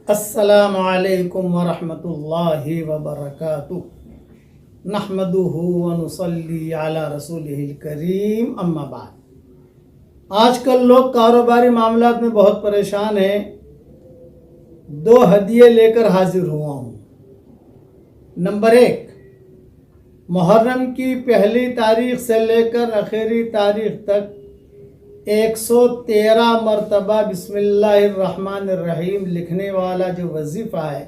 السلام علیکم ورحمۃ اللہ وبرکاتہ نحمدہ ونصلی علی رسولہ الکریم اما بعد۔ آج کل لوگ کاروباری معاملات میں بہت پریشان ہیں۔ 2 ہدیے لے کر حاضر ہوا ہوں۔ نمبر 1، محرم کی پہلی تاریخ سے لے کر آخری تاریخ تک 113 مرتبہ بسم اللہ الرحمن الرحیم لکھنے والا جو وظیفہ ہے،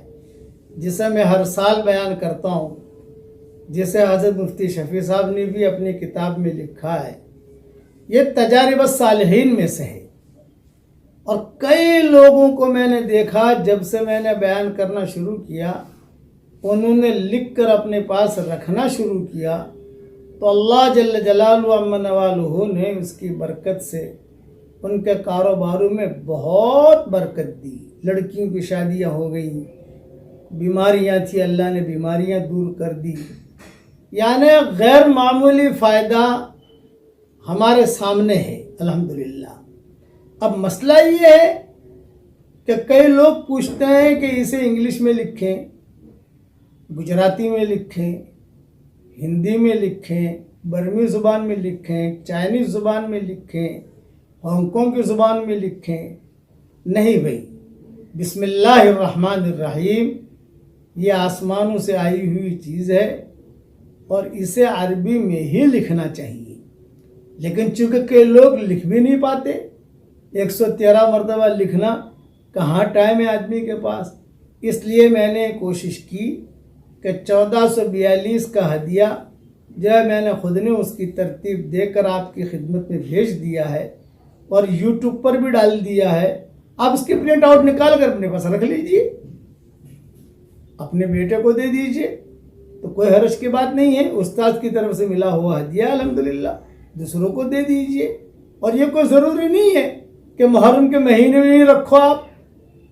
جسے میں ہر سال بیان کرتا ہوں، جسے حضرت مفتی شفیع صاحب نے بھی اپنی کتاب میں لکھا ہے، یہ تجارب الصالحین میں سے ہے۔ اور کئی لوگوں کو میں نے دیکھا، جب سے میں نے بیان کرنا شروع کیا، انہوں نے لکھ کر اپنے پاس رکھنا شروع کیا، تو اللہ جل جلالہ عم نوالہ نے اس کی برکت سے ان کے کاروباروں میں بہت برکت دی۔ لڑکیوں کی شادیاں ہو گئیں، بیماریاں تھیں، اللہ نے بیماریاں دور کر دی، یعنی غیر معمولی فائدہ ہمارے سامنے ہے الحمدللہ۔ اب مسئلہ یہ ہے کہ کئی لوگ پوچھتے ہیں کہ اسے انگلش میں لکھیں، گجراتی میں لکھیں، ہندی میں لکھیں، برمی زبان میں لکھیں، چائنیز زبان میں لکھیں، ہانگ کانگ کی زبان میں لکھیں۔ نہیں بھائی، بسم اللہ الرحمن الرحیم یہ آسمانوں سے آئی ہوئی چیز ہے اور اسے عربی میں ہی لکھنا چاہیے، لیکن چونکہ کئی لوگ لکھ بھی نہیں پاتے، 113 مرتبہ لکھنا کہاں ٹائم ہے آدمی کے پاس، اس لیے میں نے کوشش کی کہ 1442 کا ہدیہ جو ہے میں نے خود نے اس کی ترتیب دے کر آپ کی خدمت میں بھیج دیا ہے اور یوٹیوب پر بھی ڈال دیا ہے۔ آپ اس کی پرنٹ آؤٹ نکال کر اپنے پاس رکھ لیجئے، اپنے بیٹے کو دے دیجئے، تو کوئی حرج کی بات نہیں ہے۔ استاد کی طرف سے ملا ہوا ہدیہ الحمدللہ دوسروں کو دے دیجئے۔ اور یہ کوئی ضروری نہیں ہے کہ محرم کے مہینے میں ہی رکھو آپ،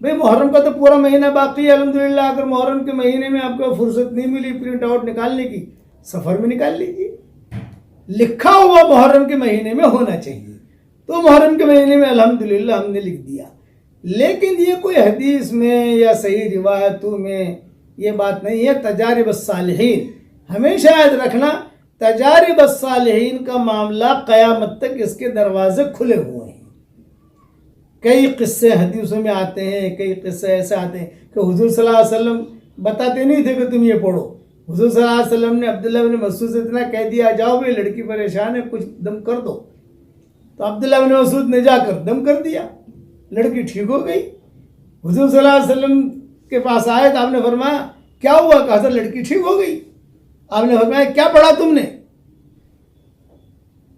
بھئی محرم کا تو پورا مہینہ باقی ہے الحمدللہ۔ اگر محرم کے مہینے میں آپ کو فرصت نہیں ملی پرنٹ آؤٹ نکالنے کی، سفر میں نکال لیجیے۔ لکھا ہوا محرم کے مہینے میں ہونا چاہیے، تو محرم کے مہینے میں الحمدللہ ہم نے لکھ دیا۔ لیکن یہ کوئی حدیث میں یا صحیح روایتوں میں یہ بات نہیں ہے۔ تجارب الصالحین ہمیشہ یاد رکھنا، تجارب الصالحین کا معاملہ قیامت تک اس کے دروازے کھلے ہوئے ہیں۔ کئی قصے حدیثوں میں آتے ہیں، کئی قصے ایسے آتے ہیں کہ حضور صلی اللہ علیہ وسلم بتاتے نہیں تھے کہ تم یہ پڑھو۔ حضور صلی اللہ علیہ وسلم نے عبداللہ بن مسعود سے اتنا کہہ دیا، جاؤ بھائی لڑکی پریشان ہے، کچھ دم کر دو، تو عبداللہ بن مسعود نے جا کر دم کر دیا، لڑکی ٹھیک ہو گئی۔ حضور صلی اللہ علیہ وسلم کے پاس آئے تو آپ نے فرمایا کیا ہوا؟ کہا حضرت لڑکی ٹھیک ہو گئی۔ آپ نے فرمایا کیا پڑھا تم نے؟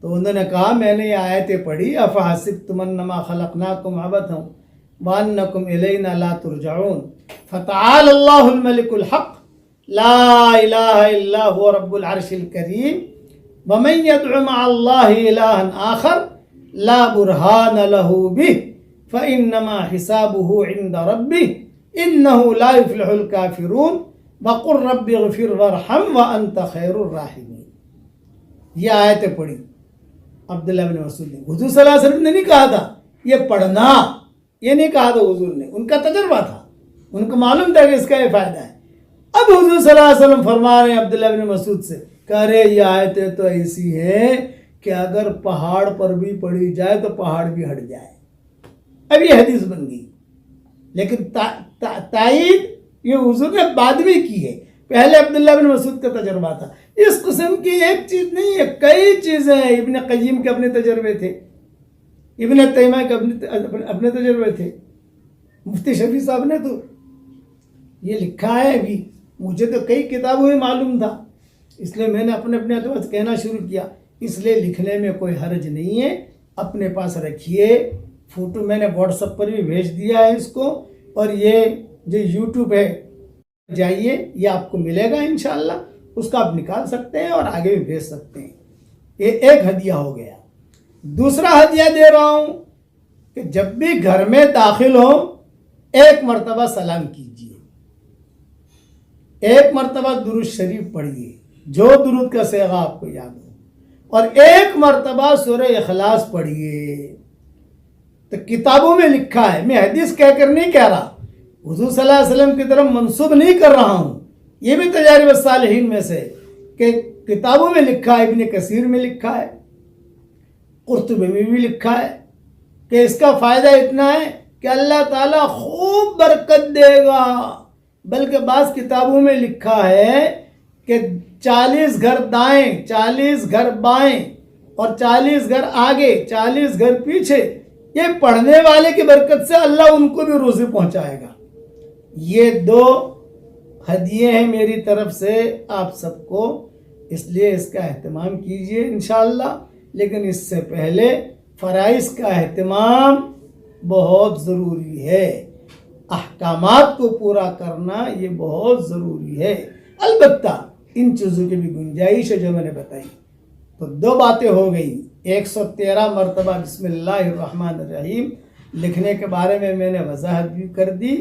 تو انہوں نے کہا میں نے یہ آیتیں پڑھی، افحسبتم انما خلقناکم عبثا وانکم الینا لا ترجعون فتعالی اللہ الملک الحق لا الہ الا هو رب العرش الکریم ومن يدع مع اللہ الہا آخر لا برہان له به فانما حسابه عند ربه انه لا يفلح الكافرون وقل رب اغفر وارحم وانت خیر الراحمین۔ یہ آیتیں پڑھی عبداللہ بن مسعود نے۔ حضور صلی اللہ علیہ وسلم نے نہیں کہا تھا یہ پڑھنا، یہ نہیں کہا تھا حضور نے، ان کا تجربہ تھا، ان کو معلوم تھا کہ اس کا یہ فائدہ ہے۔ اب حضور صلی اللہ علیہ وسلم فرما رہے ہیں عبداللہ بن مسعود سے، کہہ رہے یہ آیتیں تو ایسی ہیں کہ اگر پہاڑ پر بھی پڑھی جائے تو پہاڑ بھی ہٹ جائے۔ اب یہ حدیث بن گئی، لیکن تائید یہ حضور نے بعد میں کی ہے، پہلے عبداللہ بن مسعود کا تجربہ تھا۔ اس قسم کی ایک چیز نہیں ہے، کئی چیزیں ہیں۔ ابن قیم کے اپنے تجربے تھے، ابن تیمیہ کے اپنے تجربے تھے، مفتی شفیع صاحب نے تو یہ لکھا ہے ابھی۔ مجھے تو کئی کتابوں میں معلوم تھا، اس لیے میں نے اپنے ادوار کہنا شروع کیا۔ اس لیے لکھنے میں کوئی حرج نہیں ہے، اپنے پاس رکھیے۔ فوٹو میں نے واٹس ایپ پر بھی بھیج دیا ہے اس کو، اور یہ جو یوٹیوب ہے جائیے، یہ آپ کو ملے گا انشاءاللہ، اس کا آپ نکال سکتے ہیں اور آگے بھی بھیج سکتے ہیں۔ یہ ایک ہدیہ ہو گیا۔ دوسرا ہدیہ دے رہا ہوں کہ جب بھی گھر میں داخل ہو 1 مرتبہ سلام کیجیے، 1 مرتبہ درود شریف پڑھیے، جو درود کا صیغہ آپ کو یاد ہو، اور 1 مرتبہ سورہ اخلاص پڑھیے۔ تو کتابوں میں لکھا ہے، میں حدیث کہہ کر نہیں کہہ رہا، حضور صلی اللہ علیہ وسلم کی طرف منسوب نہیں کر رہا ہوں، یہ بھی تجارب الصالحین میں سے کہ کتابوں میں لکھا ہے، ابن کثیر میں لکھا ہے، قرطبی میں بھی لکھا ہے کہ اس کا فائدہ اتنا ہے کہ اللہ تعالیٰ خوب برکت دے گا۔ بلکہ بعض کتابوں میں لکھا ہے کہ 40 گھر دائیں، 40 گھر بائیں اور 40 گھر آگے، 40 گھر پیچھے، یہ پڑھنے والے کی برکت سے اللہ ان کو بھی روزی پہنچائے گا۔ یہ 2 ہدیے ہیں میری طرف سے آپ سب کو، اس لیے اس کا اہتمام کیجئے انشاءاللہ۔ لیکن اس سے پہلے فرائض کا اہتمام بہت ضروری ہے، احکامات کو پورا کرنا یہ بہت ضروری ہے۔ البتہ ان چیزوں کی بھی گنجائش ہے جو میں نے بتائی۔ تو 2 باتیں ہو گئی، 113 مرتبہ بسم اللہ الرحمن الرحیم لکھنے کے بارے میں نے وضاحت بھی کر دی،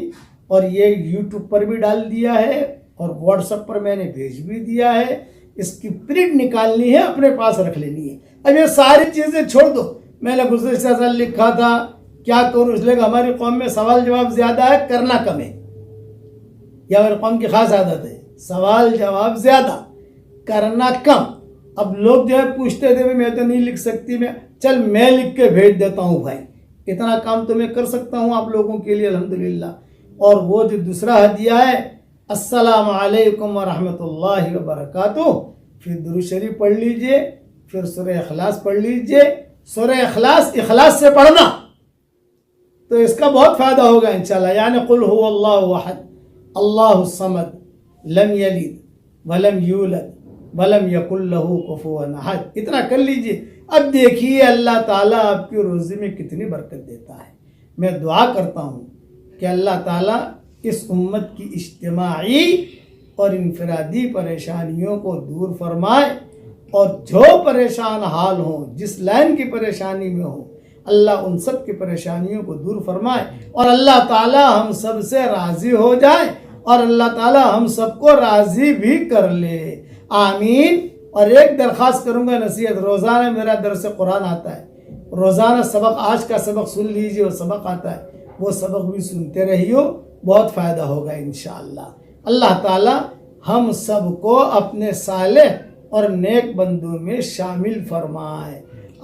اور یہ یوٹیوب پر بھی ڈال دیا ہے اور واٹس ایپ پر میں نے بھیج بھی دیا ہے۔ اس کی پرنٹ نکالنی ہے، اپنے پاس رکھ لینی ہے۔ اب یہ ساری چیزیں چھوڑ دو، میں نے گزشتہ سال لکھا تھا کیا کروں، اس لیے کہ ہماری قوم میں سوال جواب زیادہ ہے، کرنا کم ہے، یہ ہماری قوم کی خاص عادت ہے، سوال جواب زیادہ کرنا کم۔ اب لوگ جو ہے پوچھتے تھے میں تو نہیں لکھ سکتی، میں لکھ کے بھیج دیتا ہوں بھائی، اتنا کام تو میں کر سکتا ہوں آپ لوگوں کے لیے الحمدللہ۔ اور وہ جو دوسرا ہدیہ ہے، السلام علیکم ورحمۃ اللہ وبرکاتہ، پھر درود شریف پڑھ لیجئے، پھر سورہ اخلاص پڑھ لیجئے۔ سورہ اخلاص سے پڑھنا تو اس کا بہت فائدہ ہوگا انشاءاللہ، یعنی قل هو اللہ احد اللہ الصمد لم یلد ولم یولد ولم یکن لہ کفوا احد، اتنا کر لیجئے۔ اب دیکھیے اللہ تعالیٰ آپ کی روزی میں کتنی برکت دیتا ہے۔ میں دعا کرتا ہوں کہ اللہ تعالیٰ اس امت کی اجتماعی اور انفرادی پریشانیوں کو دور فرمائے، اور جو پریشان حال ہوں، جس لائن کی پریشانی میں ہوں، اللہ ان سب کی پریشانیوں کو دور فرمائے، اور اللہ تعالیٰ ہم سب سے راضی ہو جائے، اور اللہ تعالیٰ ہم سب کو راضی بھی کر لے، آمین۔ اور ایک درخواست کروں گا، نصیحت، روزانہ میرا درس قرآن آتا ہے، روزانہ سبق، آج کا سبق سن لیجیے، وہ سبق آتا ہے، وہ سبق بھی سنتے رہیو، بہت فائدہ ہوگا انشاءاللہ۔ اللہ تعالیٰ ہم سب کو اپنے صالح اور نیک بندوں میں شامل فرمائے،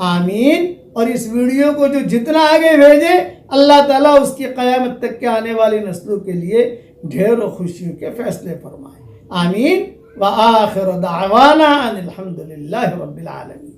آمین۔ اور اس ویڈیو کو جو جتنا آگے بھیجے، اللہ تعالیٰ اس کی قیامت تک کے آنے والی نسلوں کے لیے ڈھیر خوشیوں کے فیصلے فرمائے، آمین۔ وآخر دعوانا ان الحمد للہ رب العالمین۔